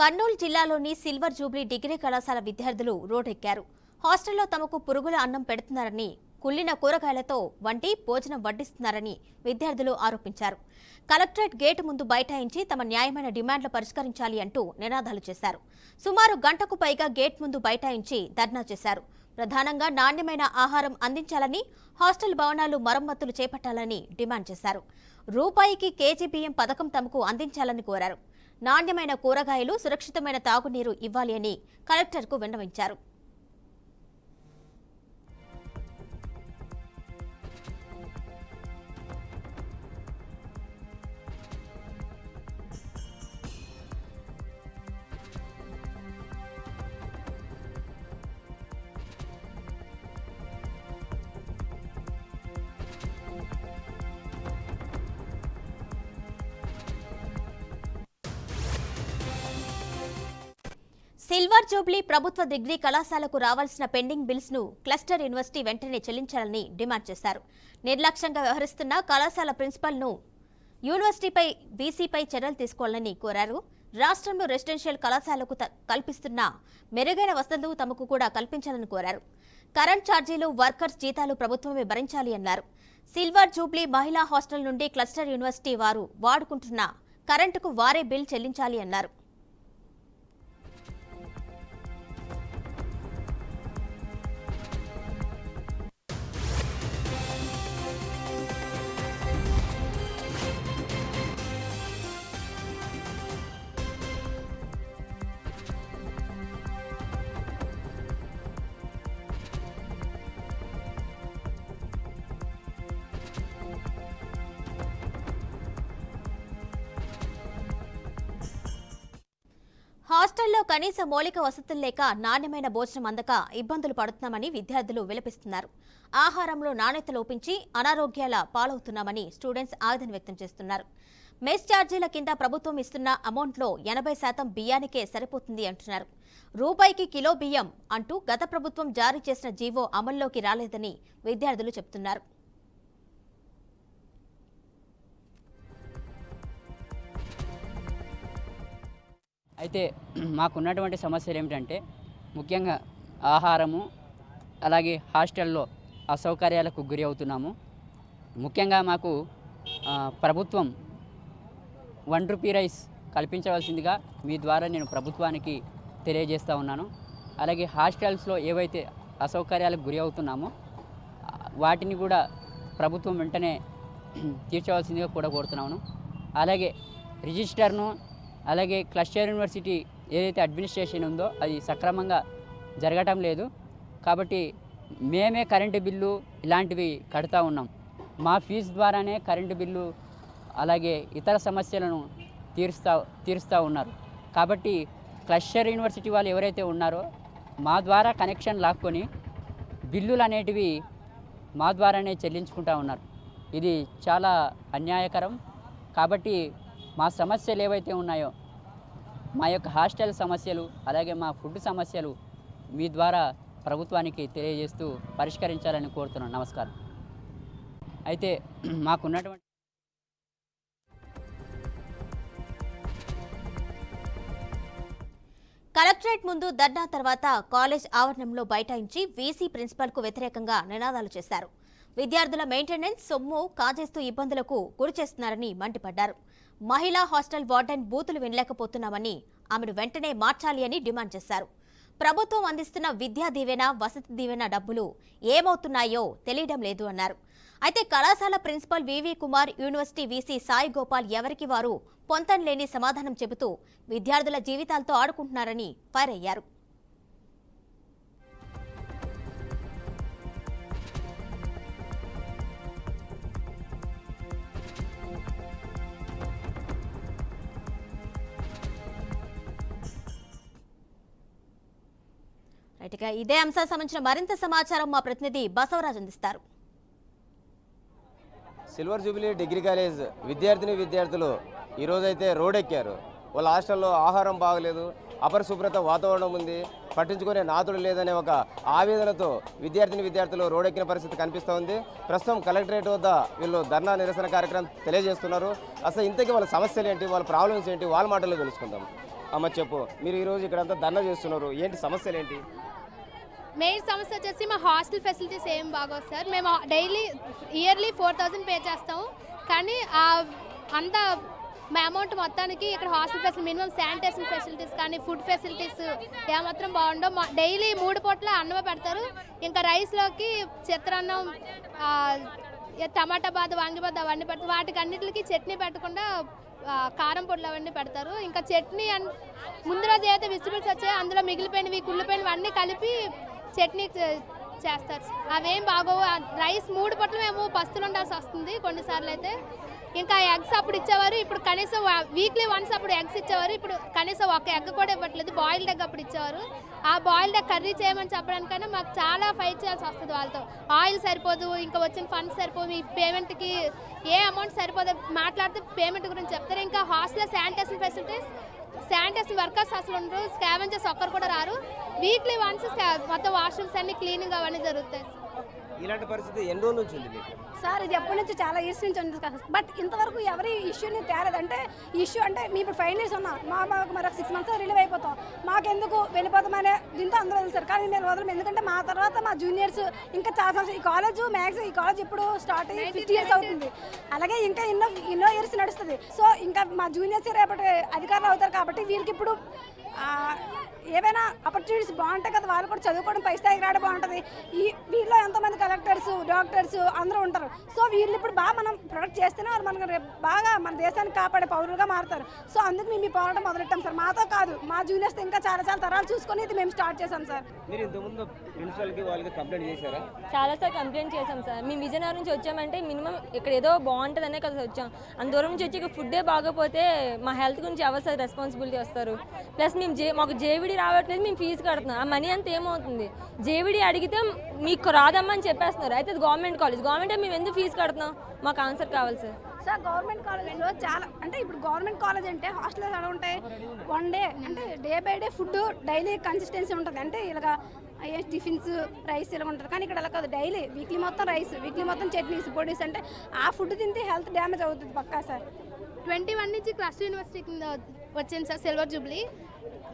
కర్నూలు జిల్లాలోని silver jubilee degree కళాశాల విద్యార్థులు రోడ్డెక్కారు. హాస్టల్లో తమకు పురుగుల అన్నం పెడుతున్నారని, కుళ్లిన కూరగాయలతో వంటి భోజనం వడ్డిస్తున్నారని విద్యార్థులు ఆరోపించారు. కలెక్టరేట్ గేటు ముందు బైఠాయించి తమ న్యాయమైన డిమాండ్లు పరిష్కరించాలి అంటూ నినాదాలు చేశారు. సుమారు గంటకు పైగా గేట్ ముందు బైఠాయించి ధర్నా చేశారు. ప్రధానంగా నాణ్యమైన ఆహారం అందించాలని, హాస్టల్ భవనాలు మరమ్మతులు చేపట్టాలని డిమాండ్ చేశారు. రూపాయికి కేజీ బియ్యం పథకం తమకు అందించాలని కోరారు. నాణ్యమైన కూరగాయలు, సురక్షితమైన తాగునీరు ఇవ్వాలి అని కలెక్టర్కు విన్నవించారు. సిల్వర్ జూబ్లీ ప్రభుత్వ డిగ్రీ కళాశాలకు రావాల్సిన పెండింగ్ బిల్స్ ను క్లస్టర్ యూనివర్సిటీ వెంటనే చెల్లించాలని డిమాండ్ చేశారు. నిర్లక్ష్యంగా వ్యవహరిస్తున్న కళాశాల ప్రిన్సిపల్ ను యూనివర్సిటీపై వీసీపై చర్యలు తీసుకోవాలని కోరారు. రాష్ట్రంలో రెసిడెన్షియల్ కళాశాలకు కల్పిస్తున్న మెరుగైన వసతులు తమకు కూడా కల్పించాలని కోరారు. కరెంట్ ఛార్జీలు, వర్కర్స్ జీతాలు ప్రభుత్వమే భరించాలి అన్నారు. సిల్వర్ జూబ్లీ మహిళా హాస్టల్ నుండి క్లస్టర్ యూనివర్సిటీ వారు వాడుకుంటున్న కరెంటుకు వారే బిల్ చెల్లించాలి అన్నారు. హాస్టల్లో కనీస మౌలిక వసతులు లేక నాణ్యమైన భోజనం అందక ఇబ్బందులు పడుతున్నామని విద్యార్థులు విలపిస్తున్నారు. ఆహారంలో నాణ్యత లోపించి అనారోగ్యాల పాలవుతున్నామని స్టూడెంట్స్ ఆవేదన వ్యక్తం చేస్తున్నారు. మెస్ ఛార్జీల కింద ప్రభుత్వం ఇస్తున్న అమౌంట్లో 80% బియ్యానికే సరిపోతుంది అంటున్నారు. రూపాయికి కిలో బియ్యం అంటూ గత ప్రభుత్వం జారీ చేసిన జీవో అమల్లోకి రాలేదని విద్యార్థులు చెబుతున్నారు. అయితే మాకున్నటువంటి సమస్యలు ఏమిటంటే, ముఖ్యంగా ఆహారము, అలాగే హాస్టల్లో అసౌకర్యాలకు గురి అవుతున్నాము. ముఖ్యంగా మాకు ప్రభుత్వం 1 రూపీ రైస్ కల్పించవలసిందిగా మీ ద్వారా నేను ప్రభుత్వానికి తెలియజేస్తూ ఉన్నాను. అలాగే హాస్టల్స్లో ఏవైతే అసౌకర్యాలకు గురి అవుతున్నామో వాటిని కూడా ప్రభుత్వం వెంటనే తీర్చవలసిందిగా కూడా కోరుతున్నాను. అలాగే రిజిస్టర్ను, అలాగే క్లస్టర్ యూనివర్సిటీ ఏదైతే అడ్మినిస్ట్రేషన్ ఉందో అది సక్రమంగా జరగటం లేదు. కాబట్టి మేమే కరెంటు బిల్లు ఇలాంటివి కడుతూ ఉన్నాం. మా ఫీజు ద్వారానే కరెంటు బిల్లు అలాగే ఇతర సమస్యలను తీరుస్తూ ఉన్నారు. కాబట్టి క్లస్టర్ యూనివర్సిటీ వాళ్ళు ఎవరైతే ఉన్నారో మా ద్వారా కనెక్షన్ లాక్కొని బిల్లులు అనేటివి మా ద్వారానే చెల్లించుకుంటూ ఉన్నారు. ఇది చాలా అన్యాయకరం. కాబట్టి మా సమస్యలు ఏవైతే ఉన్నాయో, మా యొక్క హాస్టల్ సమస్యలు, అలాగే మా ఫుడ్ సమస్యలు మీ ద్వారా ప్రభుత్వానికి తెలియజేస్తూ పరిష్కరించాలని కోరుతున్నాను. నమస్కారం. అయితే మాకున్నటువంటి కలెక్టరేట్ ముందు ధర్నా తర్వాత కాలేజ్ ఆవరణంలో బైఠాయించి వీసీ ప్రిన్సిపల్కు వ్యతిరేకంగా నినాదాలు చేశారు. విద్యార్థుల మెయింటెనెన్స్ సొమ్ము కాజేస్తూ ఇబ్బందులకు గురి చేస్తున్నారని మండిపడ్డారు. మహిళా హాస్టల్ వార్డెన్ బూతులు వినలేకపోతున్నామని, ఆమెను వెంటనే మార్చాలి అని డిమాండ్ చేశారు. ప్రభుత్వం అందిస్తున్న విద్యా దీవెన, వసతి దీవెన డబ్బులు ఏమవుతున్నాయో తెలియడం లేదు అన్నారు. అయితే కళాశాల ప్రిన్సిపల్ వివి కుమార్, యూనివర్సిటీ వీసీ సాయి గోపాల్ ఎవరికి వారు పొంతం లేని సమాధానం చెబుతూ విద్యార్థుల జీవితాలతో ఆడుకుంటున్నారని ఫైర్ అయ్యారు. ఇదే అంశానికి సంబంధించిన మరింత సమాచారం మా ప్రతినిధి బసవరాజ్ అందిస్తారు. సిల్వర్ జూబ్లీ డిగ్రీ కాలేజ్ విద్యార్థులు ఈరోజైతే రోడ్డెక్కారు. వాళ్ళ హాస్టల్లో ఆహారం బాగలేదు, అపరిశుభ్రత వాతావరణం ఉంది, పట్టించుకునే నాతుడు లేదనే ఒక ఆవేదనతో విద్యార్థులు రోడ్డెక్కిన పరిస్థితి కనిపిస్తూ ఉంది. ప్రస్తుతం కలెక్టరేట్ వద్ద వీళ్ళు ధర్నా నిరసన కార్యక్రమం తెలియజేస్తున్నారు. అసలు ఇంతకీ వాళ్ళ సమస్యలు ఏంటి, వాళ్ళ ప్రాబ్లమ్స్ ఏంటి, వాళ్ళ మాటల్లో తెలుసుకుందాం. అమ్మ చెప్పు, మీరు ఈరోజు ఇక్కడంతా ధర్నా చేస్తున్నారు, ఏంటి సమస్యలు ఏంటి? మెయిన్ సమస్య వచ్చేసి మా హాస్టల్ ఫెసిలిటీస్ ఏం బాగోదు సార్. మేము డైలీ ఇయర్లీ 4000 పే చేస్తాము, కానీ అంత మా అమౌంట్ మొత్తానికి ఇక్కడ hostel facility minimum sanitation facilities కానీ ఫుడ్ ఫెసిలిటీస్ ఏమాత్రం బాగుండవు. డైలీ 3 పూట్ల అన్నమే పెడతారు. ఇంకా రైస్లోకి చిత్రాన్నం, టమాటా బాద, వాంగిబాద అవన్నీ పెడతారు. వాటికి అన్నిటికి చట్నీ పెట్టకుండా కారం పొడులు అవన్నీ పెడతారు. ఇంకా చట్నీ ముందు రోజు అయితే వెజిటబుల్స్ వచ్చాయో అందులో మిగిలిపోయినవి కుళ్ళిపోయినవి అన్నీ కలిపి చట్నీ చేస్తారు. అవేం బాగోవు. రైస్ 3 పూట్ల మేము పస్తులు ఉండాల్సి వస్తుంది కొన్నిసార్లు అయితే. ఇంకా ఎగ్స్ అప్పుడు ఇచ్చేవారు, ఇప్పుడు కనీసం వీక్లీ వన్స్ అప్పుడు ఎగ్స్ ఇచ్చేవారు, ఇప్పుడు కనీసం ఒక ఎగ్ కూడా ఇవ్వట్లేదు. బాయిల్డ్ ఎగ్ అప్పుడు ఇచ్చేవారు. ఆ బాయిల్డ్ ఎగ్ కర్రీ చేయమని చెప్పడానికైనా మాకు చాలా ఫైట్ చేయాల్సి వస్తుంది వాళ్ళతో. ఆయిల్ సరిపోదు, ఇంకా వచ్చిన ఫండ్స్ సరిపోదు, మీ పేమెంట్కి ఏ అమౌంట్ సరిపోదు మాట్లాడితే పేమెంట్ గురించి చెప్తారు. ఇంకా hostel sanitation facilities, sanitation workers అసలు ఉండరు, స్కావెంజర్స్ ఒక్కరు కూడా రారు. వీక్లీ వన్స్ మొత్తం వాష్రూమ్స్ అన్ని క్లీనింగ్ అవన్నీ జరుగుతాయి. ఇలాంటి పరిస్థితి ఎన్ని రోజుల నుంచి ఉంది మీకు? సార్ ఇది ఎప్పటి నుంచి చాలా ఇయర్స్ నుంచి ఉంది కదా, బట్ ఇంతవరకు ఎవరి ఇష్యూని తేలేదు. అంటే ఇష్యూ అంటే మీ ఇప్పుడు 5 ఇయర్స్ ఉన్నా మాకు మరి 6 మంత్స్ రిలీవ్ అయిపోతాం, మాకెందుకు వెళ్ళిపోతామనే దీంతో అందరూ వదిలేరు. కానీ నేను వదలం, ఎందుకంటే మా తర్వాత మా జూనియర్స్ ఇంకా చాలా సంవత్సరాలు ఈ కాలేజ్ మ్యాక్స్ ఈ కాలేజ్ ఇప్పుడు స్టార్ట్ అయ్యి 50 ఇయర్స్ అవుతుంది. అలాగే ఇంకా ఎన్నో ఇయర్స్ నడుస్తుంది. సో ఇంకా మా జూనియర్స్ రేపటి అధికారులు అవుతారు కాబట్టి వీళ్ళకి ఇప్పుడు ఏవైనా ఆపర్చునిటీస్ బాగుంటాయి కదా, వాళ్ళు కూడా చదువుకోవడం పై స్థాయికి రావడం బాగుంటుంది. వీళ్ళలో ఎంతోమంది కలెక్టర్స్, డాక్టర్స్ అందరూ ఉంటారు. సో వీళ్ళు ఇప్పుడు బాగా మనం ప్రొడక్ట్ చేస్తేనే వాళ్ళు మనకు రేపు బాగా మన దేశాన్ని కాపాడే పౌరులుగా మారుతారు. సో అందుకు మేము ఈ పోరాటం మొదలెట్టాం సార్. మాతో కాదు, మా జూనియర్స్ ఇంకా చాలా తరాలు చూసుకొని ఇది మేము స్టార్ట్ చేసాం సార్. మీరు ఇంతకుముందు ప్రిన్సిపల్కి వాళ్ళకి కంప్లైంట్ చేశారా? చాలాసార్లు కంప్లైంట్ చేసాం సార్. మేము విజయనగరం నుంచి వచ్చామంటే మినిమం ఇక్కడ ఏదో బాగుంటుందనే కదా వచ్చాం. అంత దూరం నుంచి వచ్చి ఫుడ్డే బాగోపోతే మా హెల్త్ గురించి ఎవరు సార్ రెస్పాన్సిబిలిటీ వస్తారు? ప్లస్ మేము మాకు జేవిడి రావట్లేదు, మేము ఫీజు కడుతున్నాం. ఆ మనీ అంతా ఏమవుతుంది? జేవిడి అడిగితే మీకు రాదమ్మా అని చెప్పేస్తున్నారు. అయితే అది గవర్నమెంట్ కాలేజ్, గవర్నమెంట్ మేము ఎందుకు ఫీజు కడుతున్నాం? మాకు ఆన్సర్ కావాలి సార్. సార్ గవర్నమెంట్ కాలేజ్లో చాలా అంటే ఇప్పుడు గవర్నమెంట్ కాలేజ్ అంటే హాస్టల్ ఎలా ఉంటాయి, 1 డే అంటే day by day food daily consistency ఉంటుంది. అంటే ఇలాగా టిఫిన్స్ రైస్ ఇలా ఉంటుంది. కానీ ఇక్కడ అలా కాదు, డైలీ వీక్లీ మొత్తం రైస్, వీక్లీ మొత్తం చట్నీస్, పొడిస్. అంటే ఆ ఫుడ్ తింటే హెల్త్ డ్యామేజ్ అవుతుంది పక్కా సార్. 21 నుంచి క్లస్టర్ యూనివర్సిటీ కింద వచ్చింది సార్ సిల్వర్ జూబ్లీ.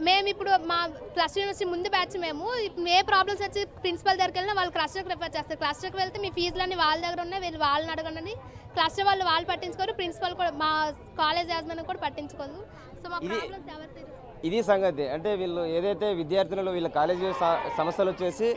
మేము ఇప్పుడు మా క్లస్టర్ యూనివర్సిటీ ముందు బ్యాచ్ మేము ఏ ప్రాబ్లమ్స్ వచ్చి ప్రిన్సిపల్ దగ్గరికి వెళ్ళినా వాళ్ళు క్లస్టర్కి రిఫర్ చేస్తారు. క్లస్టర్కి వెళ్తే మీ ఫీజులన్నీ వాళ్ళ దగ్గర ఉన్నాయి, వీళ్ళు వాళ్ళని అడగండి. క్లస్టర్ వాళ్ళు పట్టించుకోరు, ప్రిన్సిపల్ కూడా మా కాలేజ్ యాజమాన్యం కూడా పట్టించుకోదు. సో మా ప్రాబ్లమ్స్ ఎవరు తీరుస్తారు? ఇది సంగతి. అంటే వీళ్ళు ఏదైతే విద్యార్థులలో వీళ్ళ కాలేజీ సమస్యలు వచ్చేసి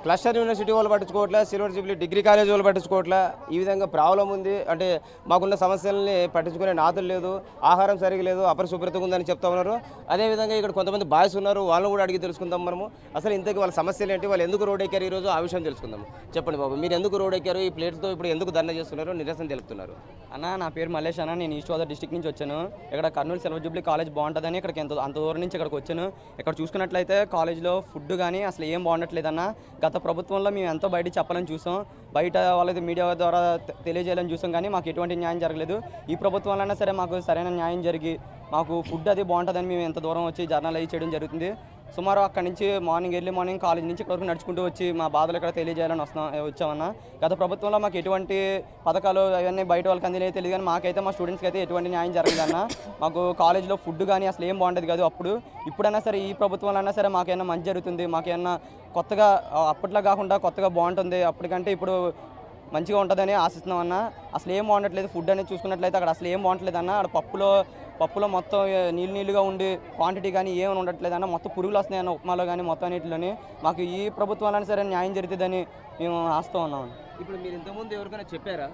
క్లస్టర్ యూనివర్సిటీ వాళ్ళు పట్టించుకోవట్లే, సిల్వర్ జూబ్లీ డిగ్రీ కాలేజ్ వాళ్ళు పట్టించుకోవట్లే. ఈ విధంగా ప్రాబ్లం ఉంది. అంటే మాకున్న సమస్యలని పట్టించుకునే నాదులు లేదు, ఆహారం సరిగా లేదు, అపరిశుభ్రతగా ఉందని చెప్తా ఉన్నారు. అదేవిధంగా ఇక్కడ కొంతమంది బాయ్స్ ఉన్నారు, వాళ్ళని కూడా అడిగి తెలుసుకుందాం మనము. అసలు ఇంతకీ వాళ్ళ సమస్యలు ఏంటి, వాళ్ళు ఎందుకు రోడ్ ఎక్కారు ఈరోజు, ఆ విషయం తెలుసుకుందాం. చెప్పండి బాబు, మీరు ఎందుకు రోడ్ ఎక్కారు, ఈ ప్లేట్తో ఇప్పుడు ఎందుకు ధర్నా చేస్తున్నారు, నిరసన తెలుపుతున్నారు? అన్న, నా పేరు మల్లేష్ అన్న. నేను ఈస్ట్ గోదావరి డిస్ట్రిక్ట్ నుంచి వచ్చాను. ఇక్కడ కర్నూలు సిల్వర్ జూబ్లీ కాలేజ్ బాగుంటుందని ఇక్కడికి అంత దూరం నుంచి ఇక్కడికి వచ్చాను. ఇక్కడ చూసుకున్నట్లయితే కాలేజ్లో ఫుడ్ కానీ అసలు ఏం బాగుండట్లేదన్న. గత ప్రభుత్వంలో మేము ఎంతో బయట చెప్పాలని చూసాం, బయట వాళ్ళది మీడియా ద్వారా తెలియజేయాలని చూసాం, కానీ మాకు ఎటువంటి న్యాయం జరగలేదు. ఈ ప్రభుత్వంలో సరే మాకు సరైన న్యాయం జరిగి మాకు ఫుడ్ అది బాగుంటుందని మేము ఎంత దూరం వచ్చి జర్నల్ అయ్యి చేయడం జరుగుతుంది. సుమారు అక్కడి నుంచి ఎర్లీ మార్నింగ్ కాలేజ్ నుంచి ఇక్కడ వరకు నడుచుకుంటూ వచ్చి మా బాధలు ఇక్కడ తెలియజేయాలని వచ్చామన్నా. గత ప్రభుత్వంలో మాకు ఎటువంటి పథకాలు అవన్నీ బయట వాళ్ళకి అందినాయో తెలియదు, కానీ మాకైతే మా స్టూడెంట్స్కి అయితే ఎటువంటి న్యాయం జరగదన్న. మాకు కాలేజ్లో ఫుడ్ కానీ అసలు ఏం బాగుండేది కాదు ఇప్పుడైనా సరే ఈ ప్రభుత్వంలో అయినా సరే మాకైనా మంచి జరుగుతుంది. మాకైనా కొత్తగా అప్పట్లో కాకుండా కొత్తగా బాగుంటుంది, అప్పటికంటే ఇప్పుడు మంచిగా ఉంటుందని ఆశిస్తున్నాం అన్న. అసలు ఏం బాగుండట్లేదు ఫుడ్ అనేది చూసుకున్నట్లయితే అక్కడ అసలు ఏం బాగుంటలేదు అన్న. అక్కడ పప్పులో మొత్తం నీళ్ళుగా ఉండి క్వాంటిటీ కానీ ఏమైనా ఉండట్లేదు అన్న. మొత్తం పురుగులు వస్తున్నాయన్న ఉప్మాలో కానీ మొత్తం నీటిలోని. మాకు ఈ ప్రభుత్వాలైనా సరే న్యాయం జరుగుతుందని మేము ఆస్తూ ఉన్నాం. ఇప్పుడు మీరు ఇంతకుముందు ఎవరికైనా చెప్పారా?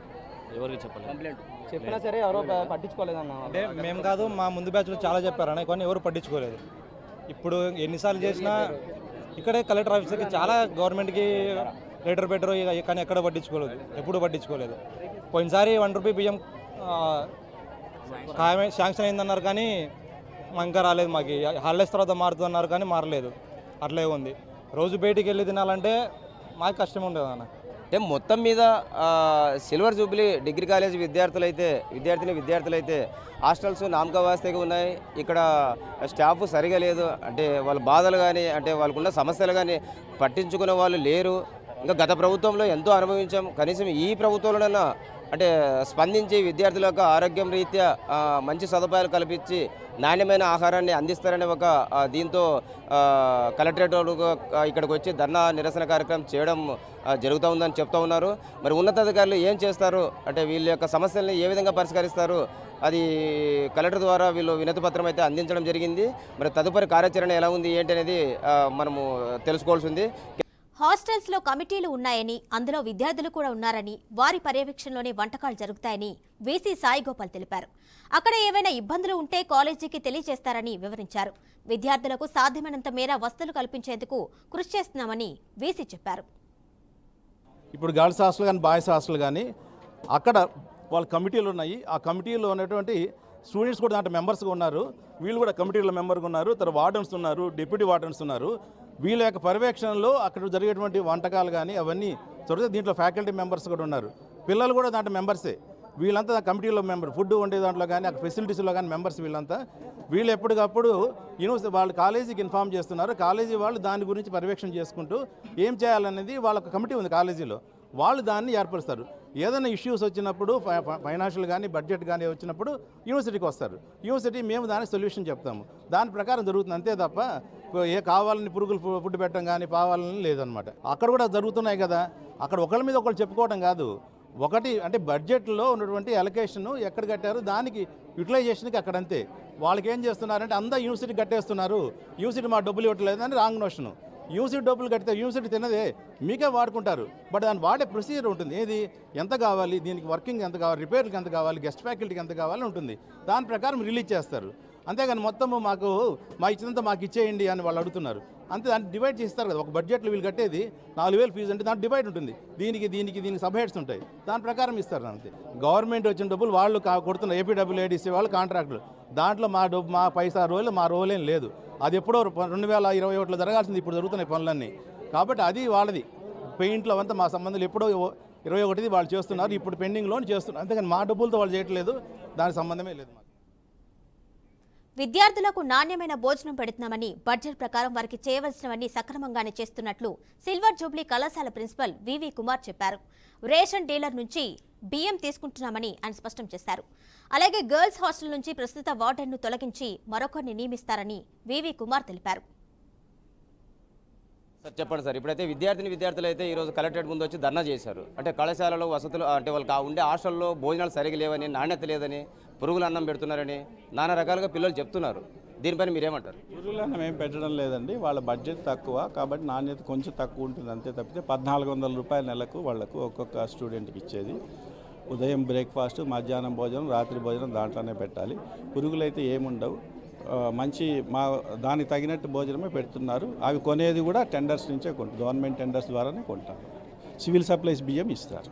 ఎవరికి చెప్పలేదు, కంప్లైంట్ చెప్పినా సరే ఎవరో పట్టించుకోలేదన్న. అంటే మేము కాదు, మా ముందు బ్యాచ్లో చాలా చెప్పారని, కానీ ఎవరు పట్టించుకోలేదు. ఇప్పుడు ఎన్నిసార్లు చేసినా ఇక్కడే కలెక్టర్ ఆఫీసర్కి చాలా గవర్నమెంట్కి లెటర్ పెట్టరు, కానీ ఎక్కడ పట్టించుకోలేదు, ఎప్పుడు పట్టించుకోలేదు. పోయినసారి 1 రూపీ బియ్యం శాంక్షన్ అయిందన్నారు, కానీ ఇంకా రాలేదు. మాకు హాలిడేస్ తర్వాత మారుతుందన్నారు, కానీ మారలేదు. అట్లే ఉంది. రోజు బయటికి వెళ్ళి తినాలంటే మాకు కష్టం ఉండదు అన్న. అంటే మొత్తం మీద సిల్వర్ జూబ్లీ డిగ్రీ కాలేజ్ విద్యార్థులైతే హాస్టల్స్ నామకావాస్తగా ఉన్నాయి. ఇక్కడ స్టాఫ్ సరిగా లేదు. అంటే వాళ్ళ బాధలు కానీ అంటే వాళ్ళకున్న సమస్యలు కానీ పట్టించుకునే వాళ్ళు లేరు. ఇంకా గత ప్రభుత్వంలో ఎంతో అనుభవించాం, కనీసం ఈ ప్రభుత్వంలోనైనా అంటే స్పందించి విద్యార్థుల యొక్క ఆరోగ్యం రీత్యా మంచి సదుపాయాలు కల్పించి నాణ్యమైన ఆహారాన్ని అందిస్తారనే ఒక దీంతో కలెక్టరేట్ ఇక్కడికి వచ్చి ధర్నా నిరసన కార్యక్రమం చేయడం జరుగుతూ ఉందని చెప్తూ ఉన్నారు. మరి ఉన్నతాధికారులు ఏం చేస్తారు అంటే వీళ్ళ యొక్క సమస్యల్ని ఏ విధంగా పరిష్కరిస్తారు అది కలెక్టర్ ద్వారా వీళ్ళు వినతి పత్రం అయితే అందించడం జరిగింది. మరి తదుపరి కార్యాచరణ ఎలా ఉంది ఏంటి అనేది మనము తెలుసుకోవాల్సి ఉంది. హాస్టల్స్లో కమిటీలు ఉన్నాయని, అందులో విద్యార్థులు కూడా ఉన్నారని, వారి పర్యవేక్షణలోనే వంటకాలు జరుగుతాయని వీసీ సాయిగోపాల్ తెలిపారు. అక్కడ ఏవైనా ఇబ్బందులు ఉంటే కాలేజీకి తెలియజేస్తారని వివరించారు. విద్యార్థులకు సాధ్యమైనంత మేర వసతులు కల్పించేందుకు కృషి చేస్తున్నామని వీసీ చెప్పారు. ఇప్పుడు గర్ల్స్ హాస్టల్ కానీ బాయ్స్ హాస్టల్ కానీ అక్కడ వాళ్ళ కమిటీలు ఉన్నాయి. ఆ కమిటీలో ఉన్నటువంటి స్టూడెంట్స్ కూడా దాంట్లో మెంబర్స్గా ఉన్నారు. వీళ్ళు కూడా కమిటీలో మెంబర్గా ఉన్నారు. తర్వాత వార్డెన్స్ ఉన్నారు, డిప్యూటీ వార్డెన్స్ ఉన్నారు. వీళ్ళ యొక్క పర్యవేక్షణలో అక్కడ జరిగేటువంటి వంటకాలు కానీ అవన్నీ జరుగుతాయి. దీంట్లో ఫ్యాకల్టీ మెంబర్స్ కూడా ఉన్నారు. పిల్లలు కూడా దాంట్లో మెంబర్సే. వీళ్ళంతా కమిటీలో మెంబర్, ఫుడ్ వండే దాంట్లో కానీ అక్కడ ఫెసిలిటీస్లో కానీ మెంబర్స్ వీళ్ళంతా. వీళ్ళు ఎప్పటికప్పుడు యూనివర్సిటీ వాళ్ళు కాలేజీకి ఇన్ఫామ్ చేస్తున్నారు. కాలేజీ వాళ్ళు దాని గురించి పర్యవేక్షణ చేసుకుంటూ ఏం చేయాలనేది వాళ్ళ కమిటీ ఉంది కాలేజీలో, వాళ్ళు దాన్ని ఏర్పరుస్తారు. ఏదైనా ఇష్యూస్ వచ్చినప్పుడు ఫైనాన్షియల్ కానీ బడ్జెట్ కానీ వచ్చినప్పుడు యూనివర్సిటీకి వస్తారు. యూనివర్సిటీ మేము దానికి సొల్యూషన్ చెప్తాము. దాని ప్రకారం జరుగుతుంది అంతే తప్ప ఏ కావాలని పురుగులు ఫుడ్ పెట్టడం కానీ కావాలని లేదనమాట. అక్కడ కూడా జరుగుతున్నాయి కదా, అక్కడ ఒకళ్ళ మీద ఒకళ్ళు చెప్పుకోవడం కాదు. ఒకటి అంటే బడ్జెట్లో ఉన్నటువంటి అలొకేషన్ ఎక్కడ కట్టారు దానికి యూటిలైజేషన్కి అక్కడ అంతే. వాళ్ళకి ఏం చేస్తున్నారంటే అందరూ యూనివర్సిటీ కట్టేస్తున్నారు, యూనివర్సిటీ మా డబ్బులు ఇవ్వట్లేదని రాంగ్ నోషన్. యూనివర్సిటీ డబ్బులు కడితే యూనివర్సిటీ తినదే, మీకే వాడుకుంటారు. బట్ దాన్ని వాడే ప్రొసీజర్ ఉంటుంది. ఏది ఎంత కావాలి, దీనికి వర్కింగ్ ఎంత కావాలి, రిపేర్కి ఎంత కావాలి, గెస్ట్ ఫ్యాకల్టీకి ఎంత కావాలి ఉంటుంది. దాని ప్రకారం రిలీజ్ చేస్తారు. అంతేగాని మొత్తము మాకు మా ఇచ్చినంత మాకు ఇచ్చేయండి అని వాళ్ళు అడుగుతున్నారు. అంతే, దాన్ని డివైడ్ చేస్తారు కదా. ఒక బడ్జెట్లో వీళ్ళు కట్టేది 4,000 ఫీజు అంటే దాంట్లో డివైడ్ ఉంటుంది. దీనికి సబ్ హెడ్స్ ఉంటాయి, దాని ప్రకారం ఇస్తారు అంతే. గవర్నమెంట్ వచ్చిన డబ్బులు వాళ్ళు కొడుతున్నారు. ఏపీడబ్ల్యూఐడిసి వాళ్ళు కాంట్రాక్టులు. దాంట్లో మా పైసా రోల్ మా రోల్ ఏం లేదు. అది ఎప్పుడో 2021లో జరగాల్సింది ఇప్పుడు జరుగుతున్నాయి పనులన్నీ. కాబట్టి అది వాళ్ళది. పెయింట్లో అంతా మా సంబంధాలు ఎప్పుడో 21ది వాళ్ళు చేస్తున్నారు, ఇప్పుడు పెండింగ్లోని చేస్తున్నారు. అంతేగాని మా డబ్బులతో వాళ్ళు చేయట్లేదు, దానికి సంబంధమే లేదు. విద్యార్థులకు నాణ్యమైన భోజనం పెడుతున్నామని, బడ్జెట్ ప్రకారం వారికి చేయవలసినవన్నీ సక్రమంగానే చేస్తున్నట్లు సిల్వర్ జూబ్లీ కళాశాల ప్రిన్సిపల్ వివి కుమార్ చెప్పారు. రేషన్ డీలర్ నుంచి బియ్యం తీసుకుంటున్నామని ఆయన స్పష్టం చేశారు. అలాగే గర్ల్స్ హాస్టల్ నుంచి ప్రస్తుత వార్డెన్ను తొలగించి మరొకరిని నియమిస్తారని వివి కుమార్ తెలిపారు. సార్ చెప్పండి సార్, ఇప్పుడైతే విద్యార్థులు అయితే ఈరోజు కలెక్టరేట్ ముందు వచ్చి ధర్నా చేశారు. అంటే కళాశాలలో వసతులు అంటే వాళ్ళకి ఉండే హాస్టల్లో భోజనాలు సరిగా లేవని, నాణ్యత లేదని, పురుగుల అన్నం పెడుతున్నారని నానా రకాలుగా పిల్లలు చెప్తున్నారు. దీనిపైన మీరేమంటారు? పురుగుల అన్నం ఏం పెట్టడం లేదండి, వాళ్ళ బడ్జెట్ తక్కువ కాబట్టి నాణ్యత కొంచెం తక్కువ ఉంటుంది అంతే తప్పితే 1,400 రూపాయల నెలకు వాళ్లకు ఒక్కొక్క స్టూడెంట్కి ఇచ్చేది. ఉదయం బ్రేక్ఫాస్ట్, మధ్యాహ్నం భోజనం, రాత్రి భోజనం దాంట్లోనే పెట్టాలి. పురుగులు అయితే ఏముండవు, మంచి దానికి తగినట్టు భోజనమే పెడుతున్నారు. అవి కొనేది కూడా టెండర్స్ నుంచే గవర్నమెంట్ టెండర్స్ ద్వారానే కొంటారు. సివిల్ సప్లైస్ బియ్యం ఇస్తారు.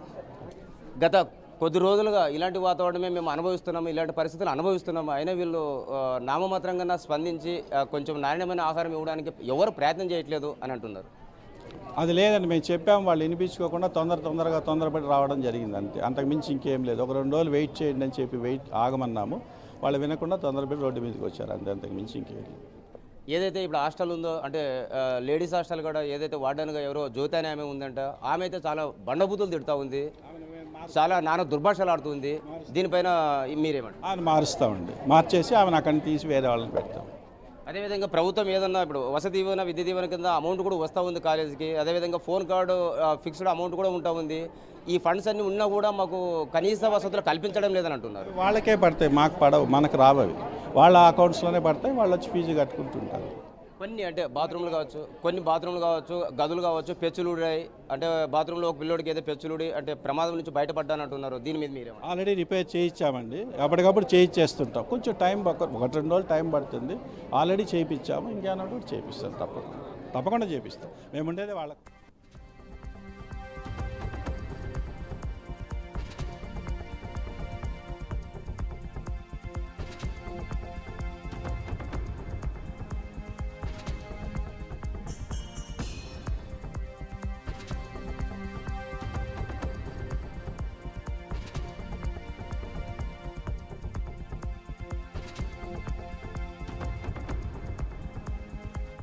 గత కొద్ది రోజులుగా ఇలాంటి వాతావరణమే మేము అనుభవిస్తున్నాము, ఇలాంటి పరిస్థితులు అనుభవిస్తున్నాము. అయినా వీళ్ళు నామమాత్రంగా స్పందించి కొంచెం నాణ్యమైన ఆహారం ఇవ్వడానికి ఎవరు ప్రయత్నం చేయట్లేదు అని అంటున్నారు. అది లేదండి, మేము చెప్పాము, వాళ్ళు వినిపించుకోకుండా తొందరపడి రావడం జరిగింది అంతే. అంతకుమించి ఇంకేం లేదు. ఒక 2 రోజులు వెయిట్ చేయండి అని చెప్పి ఆగమన్నాము, వాళ్ళు వినకుండా తొందరపడి రోడ్డు మీదకి వచ్చారు అంతే, అంతకుమించి ఇంకేం లేదు. ఏదైతే ఇప్పుడు హాస్టల్ ఉందో అంటే లేడీస్ హాస్టల్ కూడా ఏదైతే వార్డెన్గా ఎవరో జ్యోతి అనే ఆమె ఉందంట, ఆమె అయితే చాలా బండబూతులు తిడుతూ ఉంది, చాలా నాన్న దుర్భాషలు ఆడుతుంది. దీనిపైన మీరేమంటారు? ఆయన మారుస్తామండి, మార్చేసి ఆమెను అక్కడిని తీసి వేరే వాళ్ళని పెడతాం. అదేవిధంగా ప్రభుత్వం ఏదన్నా ఇప్పుడు వసతి దీవెన, విద్య దీవెన కింద అమౌంట్ కూడా వస్తూ ఉంది కాలేజీకి. అదేవిధంగా ఫోన్ కార్డు ఫిక్స్డ్ అమౌంట్ కూడా ఉంటా ఉంది. ఈ ఫండ్స్ అన్నీ ఉన్నా కూడా మాకు కనీస వసతులు కల్పించడం లేదని అంటున్నారు. వాళ్ళకే పడతాయి, మాకు పడవు, మనకు రావవి. వాళ్ళ అకౌంట్స్లోనే పడతాయి, వాళ్ళు వచ్చి ఫీజు కట్టుకుంటుంటారు. కొన్ని అంటే బాత్రూమ్లు కావచ్చు, గదులు కావచ్చు, పెచ్చులుడాయి. అంటే బాత్రూంలో ఒక పిల్లోడికి ఏదో పెచ్చులుడి అంటే ప్రమాదం నుంచి బయటపడ్డానంటున్నారు. దీని మీద మీరే? ఆల్రెడీ రిపేర్ చేయించామండి, అప్పటికప్పుడు చేయించేస్తుంటాం. కొంచెం టైం 1-2 రోజులు టైం పడుతుంది. ఆల్రెడీ చేయించాము, ఇంకేమన్నా కూడా చేయిస్తాం, తప్పకుండా చేపిస్తాం. మేము ఉండేది వాళ్ళకు.